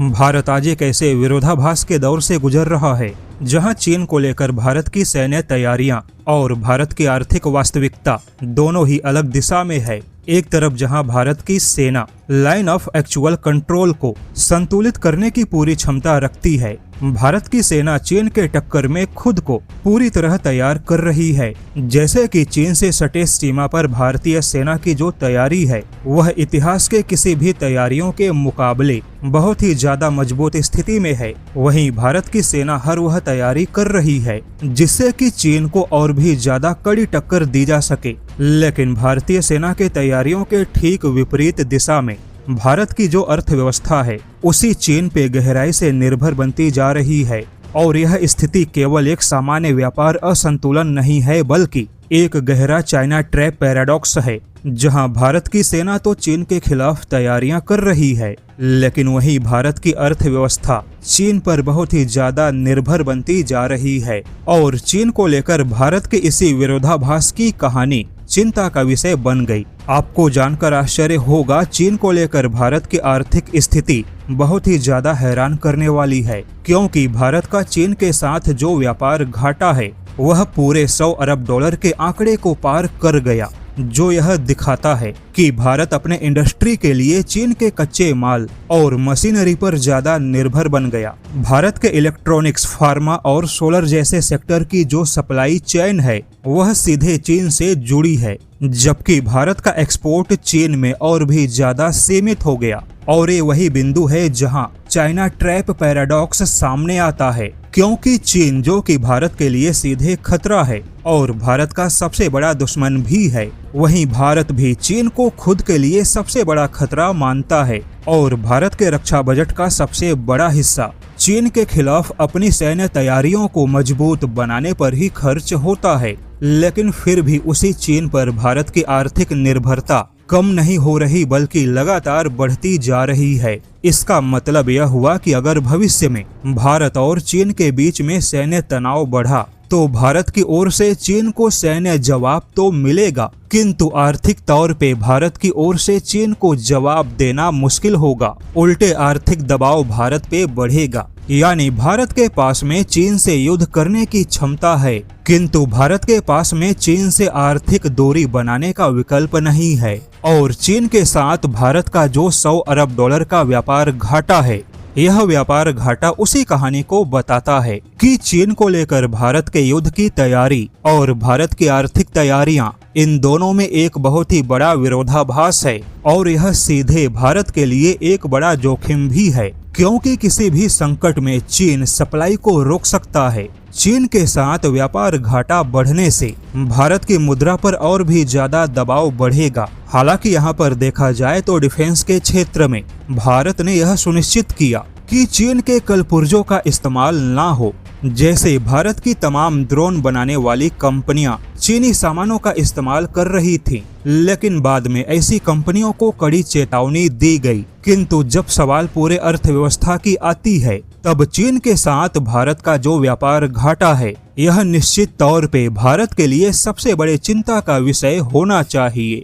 भारत आज एक ऐसे विरोधाभास के दौर से गुजर रहा है जहां चीन को लेकर भारत की सैन्य तैयारियां और भारत की आर्थिक वास्तविकता दोनों ही अलग दिशा में है। एक तरफ जहां भारत की सेना लाइन ऑफ एक्चुअल कंट्रोल को संतुलित करने की पूरी क्षमता रखती है, भारत की सेना चीन के टक्कर में खुद को पूरी तरह तैयार कर रही है। जैसे कि चीन से सटे सीमा पर भारतीय सेना की जो तैयारी है वह इतिहास के किसी भी तैयारियों के मुकाबले बहुत ही ज्यादा मजबूत स्थिति में है। वहीं भारत की सेना हर वह तैयारी कर रही है जिससे कि चीन को और भी ज्यादा कड़ी टक्कर दी जा सके। लेकिन भारतीय सेना के तैयारियों के ठीक विपरीत दिशा में भारत की जो अर्थव्यवस्था है उसी चीन पे गहराई से निर्भर बनती जा रही है। और यह स्थिति केवल एक सामान्य व्यापार असंतुलन नहीं है बल्कि एक गहरा चाइना ट्रैप पैराडॉक्स है, जहां भारत की सेना तो चीन के खिलाफ तैयारियां कर रही है लेकिन वहीं भारत की अर्थव्यवस्था चीन पर बहुत ही ज्यादा निर्भर बनती जा रही है। और चीन को लेकर भारत के इसी विरोधाभास की कहानी चिंता का विषय बन गई। आपको जानकर आश्चर्य होगा, चीन को लेकर भारत की आर्थिक स्थिति बहुत ही ज्यादा हैरान करने वाली है, क्योंकि भारत का चीन के साथ जो व्यापार घाटा है वह पूरे 100 अरब डॉलर के आंकड़े को पार कर गया, जो यह दिखाता है कि भारत अपने इंडस्ट्री के लिए चीन के कच्चे माल और मशीनरी पर ज्यादा निर्भर बन गया। भारत के इलेक्ट्रॉनिक्स, फार्मा और सोलर जैसे सेक्टर की जो सप्लाई चेन है वह सीधे चीन से जुड़ी है, जबकि भारत का एक्सपोर्ट चीन में और भी ज्यादा सीमित हो गया। और ये वही बिंदु है जहां चाइना ट्रैप पैराडॉक्स सामने आता है, क्योंकि चीन जो कि भारत के लिए सीधे खतरा है और भारत का सबसे बड़ा दुश्मन भी है, वहीं भारत भी चीन को खुद के लिए सबसे बड़ा खतरा मानता है। और भारत के रक्षा बजट का सबसे बड़ा हिस्सा चीन के खिलाफ अपनी सैन्य तैयारियों को मजबूत बनाने पर ही खर्च होता है। लेकिन फिर भी उसी चीन पर भारत की आर्थिक निर्भरता कम नहीं हो रही बल्कि लगातार बढ़ती जा रही है। इसका मतलब यह हुआ कि अगर भविष्य में भारत और चीन के बीच में सैन्य तनाव बढ़ा तो भारत की ओर से चीन को सैन्य जवाब तो मिलेगा, किंतु आर्थिक तौर पे भारत की ओर से चीन को जवाब देना मुश्किल होगा। उल्टे आर्थिक दबाव भारत पे बढ़ेगा। यानी भारत के पास में चीन से युद्ध करने की क्षमता है, किंतु भारत के पास में चीन से आर्थिक दूरी बनाने का विकल्प नहीं है। और चीन के साथ भारत का जो 100 अरब डॉलर का व्यापार घाटा है, यह व्यापार घाटा उसी कहानी को बताता है कि चीन को लेकर भारत के युद्ध की तैयारी और भारत की आर्थिक तैयारियां, इन दोनों में एक बहुत ही बड़ा विरोधाभास है। और यह सीधे भारत के लिए एक बड़ा जोखिम भी है, क्योंकि किसी भी संकट में चीन सप्लाई को रोक सकता है। चीन के साथ व्यापार घाटा बढ़ने से भारत की मुद्रा पर और भी ज्यादा दबाव बढ़ेगा। हालांकि यहाँ पर देखा जाए तो डिफेंस के क्षेत्र में भारत ने यह सुनिश्चित किया कि चीन के कलपुर्जों का इस्तेमाल ना हो। जैसे भारत की तमाम ड्रोन बनाने वाली कंपनियां चीनी सामानों का इस्तेमाल कर रही थीं, लेकिन बाद में ऐसी कंपनियों को कड़ी चेतावनी दी गई। किंतु जब सवाल पूरे अर्थव्यवस्था की आती है तब चीन के साथ भारत का जो व्यापार घाटा है यह निश्चित तौर पे भारत के लिए सबसे बड़े चिंता का विषय होना चाहिए।